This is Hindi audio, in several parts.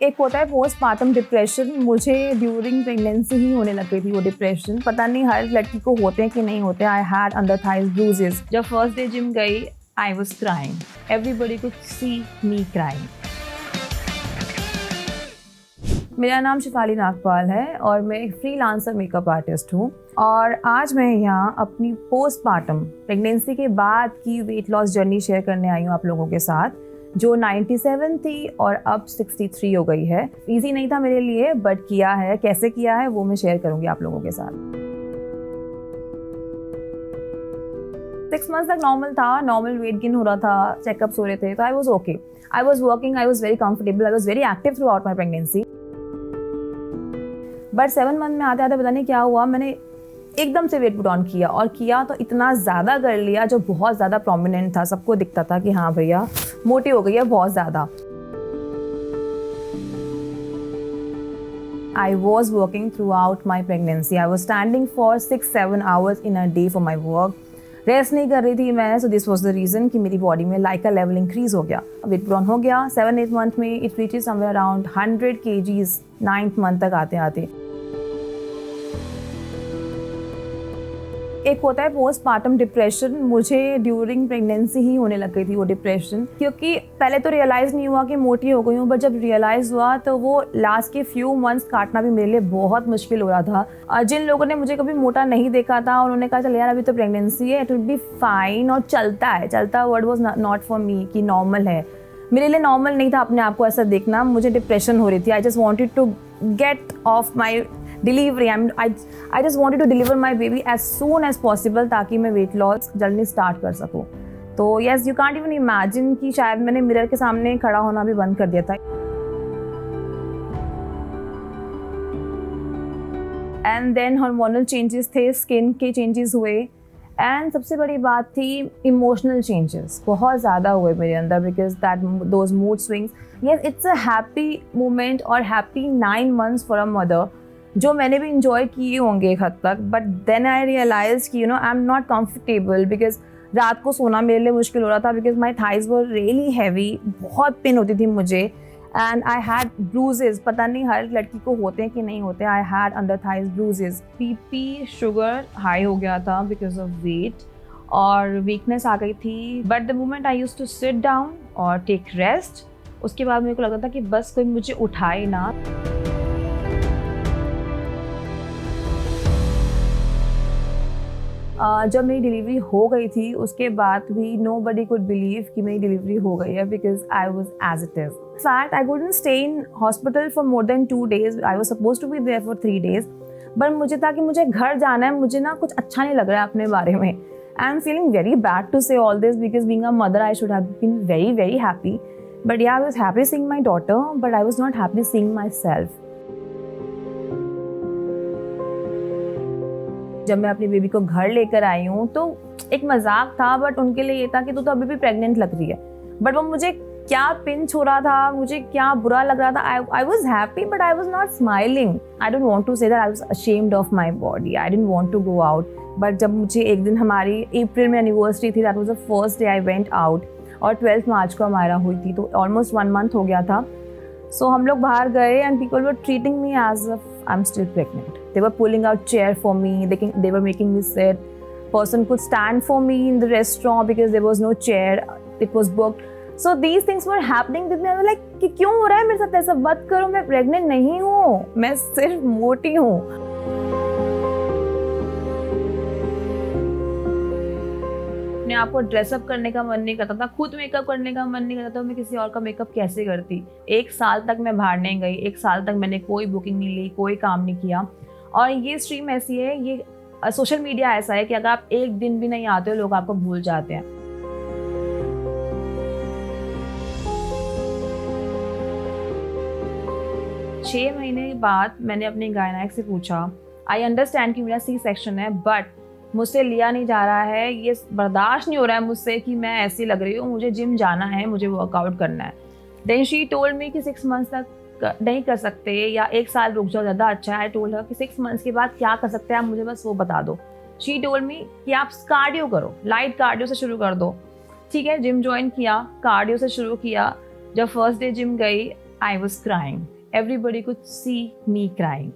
एक होता है पोस्टमार्टम डिप्रेशन, मुझे ड्यूरिंग प्रेगनेंसी ही होने लग गई थी वो डिप्रेशन। पता नहीं हर लड़की को होते हैं कि नहीं होते। I had under thighs bruises. जब फर्स्ट डे जिम गई I was crying, everybody could see me crying. मेरा नाम शिफाली नागपाल है और मैं एक फ्रीलांसर मेकअप आर्टिस्ट हूँ। और आज मैं यहाँ अपनी पोस्टमार्टम प्रेगनेंसी के बाद की वेट लॉस जर्नी शेयर करने आई हूँ आप लोगों के साथ, जो 97 थी और अब 63 हो गई है। इजी नहीं था मेरे लिए, बट किया है। कैसे किया है वो मैं शेयर करूँगी आप लोगों के साथ। 6 मंथ्स तक नॉर्मल था, नॉर्मल वेट गेन हो रहा था, चेकअप्स हो रहे थे, तो I was okay. I was working, I was very comfortable, I was very active through out my pregnancy. But 7 month में आते आते पता नहीं क्या हुआ, मैंने एकदम से वेट पुट ऑन किया और किया तो इतना ज़्यादा कर लिया जो बहुत ज़्यादा प्रोमिनेंट था। सबको दिखता था कि हाँ भैया मोटी हो गई है बहुत ज़्यादा। I was working throughout my pregnancy. I was standing for 6-7 hours in a day for my work. Rest नहीं कर रही थी मैं, so this was the reason कि मेरी बॉडी में लाइका लेवल इंक्रीज हो गया, वेट पुट ऑन हो गया। 7-8 मंथ में it reaches somewhere around 100 kgs 9th month तक आते आते। एक होता है पोस्टमार्टम डिप्रेशन, मुझे ड्यूरिंग प्रेगनेंसी ही होने लग गई थी वो डिप्रेशन, क्योंकि पहले तो रियलाइज़ नहीं हुआ कि मोटी हो गई हूँ, बट जब रियलाइज़ हुआ तो वो लास्ट के फ्यू मंथ्स काटना भी मेरे लिए बहुत मुश्किल हो रहा था। जिन लोगों ने मुझे कभी मोटा नहीं देखा था उन्होंने कहा चल यार अभी तो प्रेगनेंसी है, इट विल बी फाइन, और चलता है। चलता word was not for me कि नॉर्मल है। मेरे लिए नॉर्मल नहीं था अपने आप को ऐसा देखना, मुझे डिप्रेशन हो रही थी। I just wanted to get off my delivery. I just wanted to deliver my baby as soon as possible ताकि मैं वेट लॉस जल्दी स्टार्ट कर सकूँ। तो yes, you can't even imagine कि शायद मैंने मिरर के सामने खड़ा होना भी बंद कर दिया था। एंड देन हार्मोनल चेंजेस थे, स्किन के चेंजेस हुए, एंड सबसे बड़ी बात थी इमोशनल चेंजेस बहुत ज़्यादा हुए मेरे अंदर, because that those mood swings. Yes, it's a happy moment और happy 9 months for a mother, जो मैंने भी इंजॉय किए होंगे एक हद तक। बट देन आई रियलाइज कि आई एम नॉट कंफर्टेबल, बिकॉज रात को सोना मेरे लिए मुश्किल हो रहा था, because my thighs were really heavy, बहुत पेन होती थी मुझे। एंड आई हैड ब्रूजेस, पता नहीं हर लड़की को होते हैं कि नहीं होते। I had under thighs bruises. BP sugar high हो गया था बिकॉज ऑफ वेट, और वीकनेस आ गई थी। But the moment I used to sit down और टेक रेस्ट, उसके बाद मेरे को लगता था कि बस कोई मुझे उठाए ना। जब मेरी डिलीवरी हो गई थी उसके बाद भी नोबडी कुड बिलीव कि मेरी डिलीवरी हो गई है, because I was as it is. Fact I couldn't stay in hospital for more than 2 days. I was suppose to be there for 3 days. But मुझे था कि मुझे घर जाना है, मुझे ना कुछ अच्छा नहीं लग रहा है अपने बारे में। I am feeling very bad to say all this, because being a mother I should have been very very happy. But yeah I was happy seeing my daughter, but I was not happy seeing my self. जब मैं अपनी बेबी को घर लेकर आई हूँ तो एक मजाक था, बट उनके लिए ये था कि तू तो अभी भी प्रेग्नेंट लग रही है। बट वो मुझे क्या पिंच हो रहा था, मुझे क्या बुरा लग रहा था। I was happy but I was not smiling. I don't want to say that I was ashamed of my body. I didn't want to go out. But जब मुझे एक दिन, हमारी अप्रैल में एनिवर्सरी थी, that was the first day I went out, और 12 मार्च को हमारा हुई थी, तो ऑलमोस्ट 1 month हो गया था। सो हम लोग बाहर गए and people were treating me as if I am still pregnant. They were pulling out chair for me. They were making me sit. Person could stand for me in the restaurant because there was no chair. It was booked. So these things were happening with me. I was like कि क्यों हो रहा है मेरे साथ ऐसा? मत करो, मैं प्रेग्नेंट नहीं हूँ, मैं सिर्फ मोटी हूँ। अपने आप को ड्रेसअप करने का मन नहीं करता था, खुद मेकअप करने का मन नहीं करता था। मैं किसी और का मेकअप कैसे करती? 1 साल तक मैं बाहर नहीं गई, 1 साल तक मैंने कोई बुकिंग नहीं ली, कोई काम नहीं किया। और ये स्ट्रीम ऐसी है, ये सोशल मीडिया ऐसा है कि अगर आप एक दिन भी नहीं आते हो लोग आपको भूल जाते हैं। छह महीने बाद मैंने अपने गायनाक से पूछा, आई अंडरस्टैंड कि मेरा सी सेक्शन है, बट मुझसे लिया नहीं जा रहा है, ये बर्दाश्त नहीं हो रहा है मुझसे कि मैं ऐसी लग रही हूँ, मुझे जिम जाना है, मुझे वर्कआउट करना है। देन शी टोल्ड मी कि 6 months तक नहीं कर सकते या 1 साल रुक जाओ, ज़्यादा अच्छा है। आई टोल्ड हर कि 6 months के बाद क्या कर सकते हैं आप, मुझे बस वो बता दो। शी टोल्ड मी कि आप कार्डियो करो, लाइट कार्डियो से शुरू कर दो। ठीक है, जिम ज्वाइन किया, कार्डियो से शुरू किया। जब फर्स्ट डे जिम गई I was crying. Everybody could see me crying.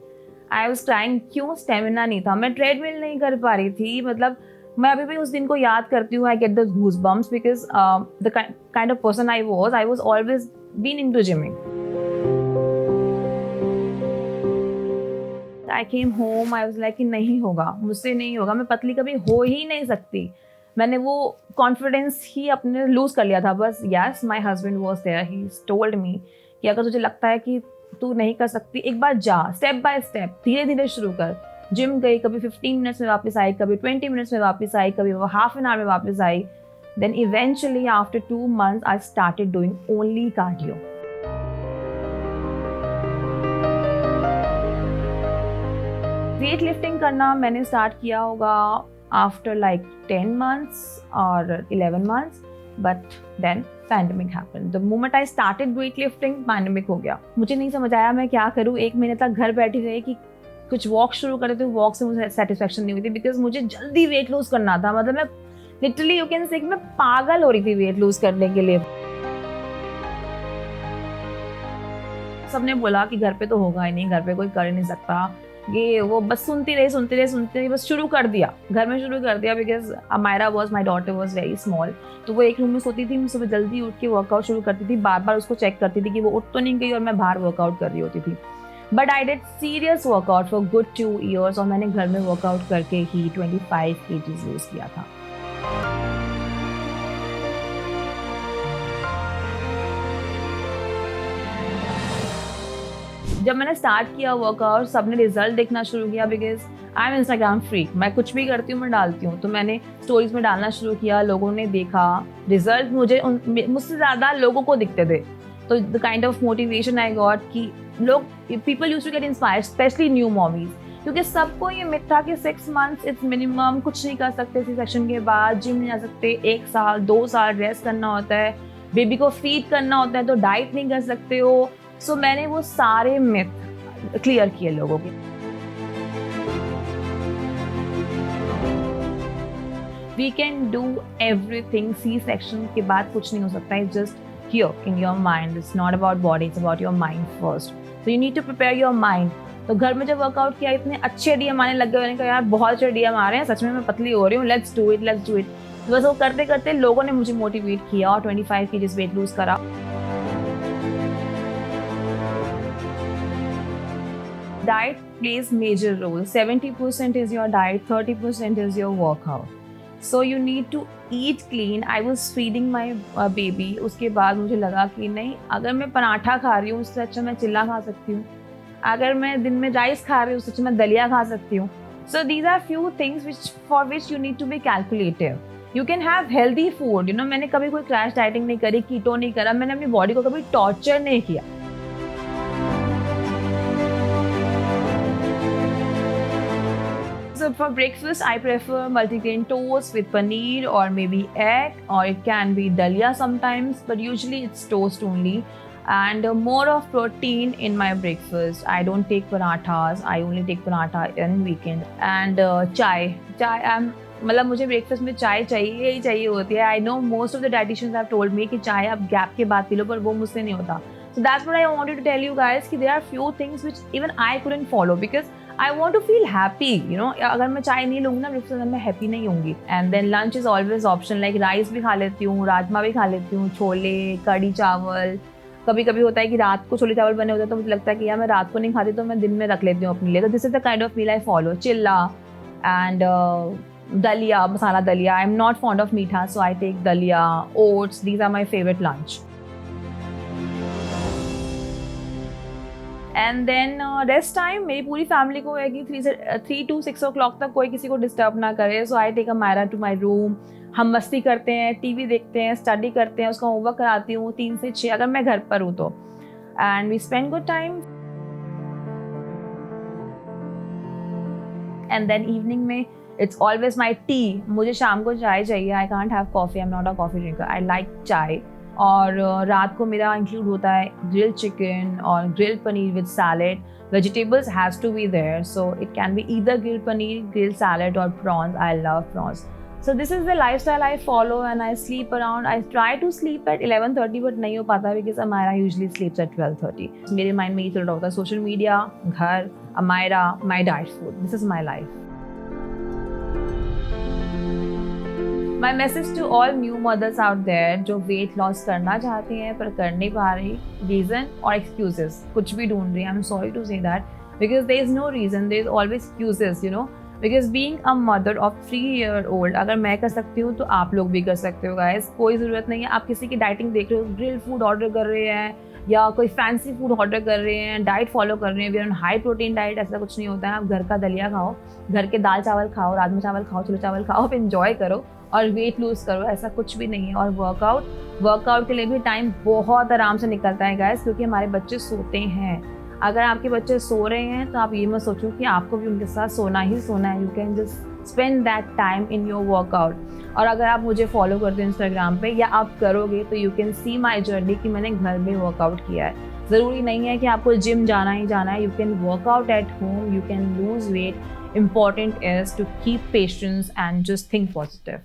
I was crying. क्यों? स्टेमिना नहीं था, मैं ट्रेडमिल नहीं कर पा रही थी. मतलब मैं अभी भी उस दिन को याद करती हूँ. I get the goosebumps because the kind of person I was always been into gymming. I came home, I was like कि नहीं होगा, मुझसे नहीं होगा, मैं पतली कभी हो ही नहीं सकती. मैंने वो कॉन्फिडेंस ही अपने लूज़ कर लिया था बस. Yes, my husband was there, he told me कि अगर तुझे लगता है कि तू नहीं कर सकती, एक बार जा, स्टेप बाय स्टेप, धीरे धीरे शुरू कर. जिम गई, कभी 15 मिनट्स में वापस आई, कभी 20 मिनट्स में वापस आई, कभी हाफ एन आवर में वापस आई. Then eventually after 2 months I started doing only cardio. Weight lifting करना मैंने स्टार्ट किया होगा आफ्टर लाइक 10 months और 11 months, but then pandemic happened. The moment I started weight lifting, pandemic हो गया. मुझे नहीं समझ आया मैं क्या करूँ. 1 महीने तक घर बैठी रही कि कुछ वॉक शुरू करे, तो वॉक से मुझे सेटिस्फेक्शन नहीं हुई थी बिकॉज मुझे जल्दी वेट लूज करना था. मतलब मैं लिटरली यू कैन से मैं पागल हो रही थी वेट लूज करने के लिए. सबने बोला कि घर पे तो होगा ही नहीं, घर पे कोई कर ही नहीं सकता, ये वो. बस सुनती रही, बस शुरू कर दिया, घर में शुरू कर दिया. Because Amaira was, my daughter was very small, तो वो एक रूम में सोती थी. मैं सुबह जल्दी उठ के वर्कआउट शुरू करती थी, बार बार उसको चेक करती थी कि वो उठ तो नहीं गई और मैं बाहर वर्कआउट कर रही होती थी. But I did serious workout for good 2 years और मैंने घर में वर्कआउट करके ही 25 kgs लूज किया था. जब मैंने स्टार्ट किया वर्कआउट, सबने रिजल्ट देखना शुरू किया because I am Instagram freak. मैं कुछ भी करती हूँ, मैं डालती हूँ, तो मैंने स्टोरीज में डालना शुरू किया. लोगों ने देखा रिजल्ट, मुझसे ज़्यादा लोगों को दिखते थे. तो the kind of motivation I got कि लोग, people used to get inspired, specially new mommies, क्योंकि सबको ये मिथ था कि 6 months इट्स मिनिमम, कुछ नहीं कर सकते सी सेक्शन के बाद, जिम नहीं जा सकते, 1 साल 2 साल रेस्ट करना होता है, बेबी को फीड करना होता है, तो डाइट नहीं कर सकते हो. सो मैंने वो सारे मिथ क्लियर किए लोगों के. We can do everything. C section के बाद कुछ नहीं हो सकता. It's just here in your mind. It's not about body, it's about your mind first. So you need to prepare your mind. तो घर में जब वर्कआउट किया, इतने अच्छे डीएम आने लग गए. मैंने कहा यार बहुत अच्छे डीएम आ रहे हैं, सच में मैं पतली हो रही हूँ, लेट्स डू इट. बस वो करते करते लोगों ने मुझे मोटिवेट किया और 25 kgs वेट लूज करा. Diet plays major role. 70% is your diet, 30% is your workout. So you need to eat clean. I was feeding my baby. उसके बाद मुझे लगा कि नहीं, अगर मैं पराठा खा रही हूँ उससे अच्छा मैं चिल्ला खा सकती हूँ. अगर मैं दिन में राइस खा रही हूँ उससे अच्छा मैं दलिया खा सकती हूँ. So these are few things for which you need to be calculative. You can have healthy food. You know, मैंने कभी कोई क्रैश डाइटिंग नहीं करी, कीटो नहीं करा. मैंने अपनी बॉडी को कभी टॉर्चर नहीं किया. So for breakfast, I prefer multigrain toast with paneer or maybe egg, or it can be dalia sometimes, but usually it's toast only. And more of protein in my breakfast. I don't take parathas. I only take paratha in weekend. And chai. मतलब मुझे ब्रेकफास्ट में चाय चाहिए ही चाहिए होती है. I know most of the dietitians have told me कि चाय आप गैप के बाद पी लो, पर वो मुझसे नहीं होता. So that's what I wanted to tell you guys कि there are few things which even I couldn't follow because I want to feel happy, you know. अगर मैं चाय नहीं लूँगी ना ब्रेकफास्ट में, मैं हैप्पी नहीं होंगी. And then lunch is always option, like rice भी खा लेती हूँ, राजमा भी खा लेती हूँ, छोले, कड़ी चावल. कभी कभी होता है कि रात को छोले चावल बने होते हैं तो मुझे लगता है कि यार मैं रात को नहीं खाती तो मैं दिन में रख लेती हूँ अपने लिए. तो this is the kind of meal I follow. Chilla and daliya, masala daliya. I am not fond of मीठा, so I take daliya, oats. These are my favourite lunch. And then rest time मेरी पूरी फैमिली को है कि 3 to 6 o'clock तक कोई किसी को डिस्टर्ब ना करे. So I take a Myra to my room. हम मस्ती करते हैं, टीवी देखते हैं, स्टडी करते हैं, उसका होमवर्क कराती हूँ 3 से 6 अगर मैं घर पर हूँ तो. And we spend good time. And then evening में इट्स ऑलवेज माई टी. मुझे शाम को चाय चाहिए. I can't have coffee. I am not a coffee drinker. I like chai. और रात को मेरा इंक्लूड होता है ग्रिल्ड चिकन और grilled paneer with salad. Vegetables has to be there, so it can be either grilled paneer, grilled salad और prawns. I love prawns. So this is the lifestyle I follow, and I sleep around. I try to sleep at 11:30, but नहीं हो पाता because Amira usually sleeps at 12:30. मेरे mind में ये चल रहा होता है, सोशल मीडिया, घर, Amira, my diet food. This is my life. My message to all new mothers out there जो weight loss करना चाहती हैं पर कर नहीं पा रही, reason और excuses कुछ भी ढूंढ रही हैं. I'm sorry to say that because there is no reason, there is always excuses, you know. Because being a mother of 3-year-old, अगर मैं कर सकती हूँ तो आप लोग भी कर सकते हो गाइस. कोई ज़रूरत नहीं है आप किसी की डाइटिंग देख रहे हो, ग्रिल फूड ऑर्डर कर रहे हैं या कोई फैंसी फूड ऑर्डर कर रहे हैं, डाइट फॉलो कर रहे हैं, we are on high protein diet. ऐसा कुछ नहीं होता है. आप घर का दलिया खाओ, घर के दाल चावल खाओ, राजमा चावल खाओ, छोले चावल खाओ, आप इन्जॉय करो और वेट लूज़ करो. ऐसा कुछ भी नहीं है. और वर्कआउट के लिए भी टाइम बहुत आराम से निकलता है गाइस, क्योंकि हमारे बच्चे सोते हैं. अगर आपके बच्चे सो रहे हैं तो आप ये मत सोचो कि आपको भी उनके साथ सोना ही सोना है. You can just spend that time in your workout. और अगर आप मुझे फॉलो करते हो इंस्टाग्राम पे या आप करोगे तो you can see my journey कि मैंने घर में वर्कआउट किया है. ज़रूरी नहीं है कि आपको जिम जाना ही जाना है. You can work out at home, you can lose weight. Important is to keep patience and just think positive.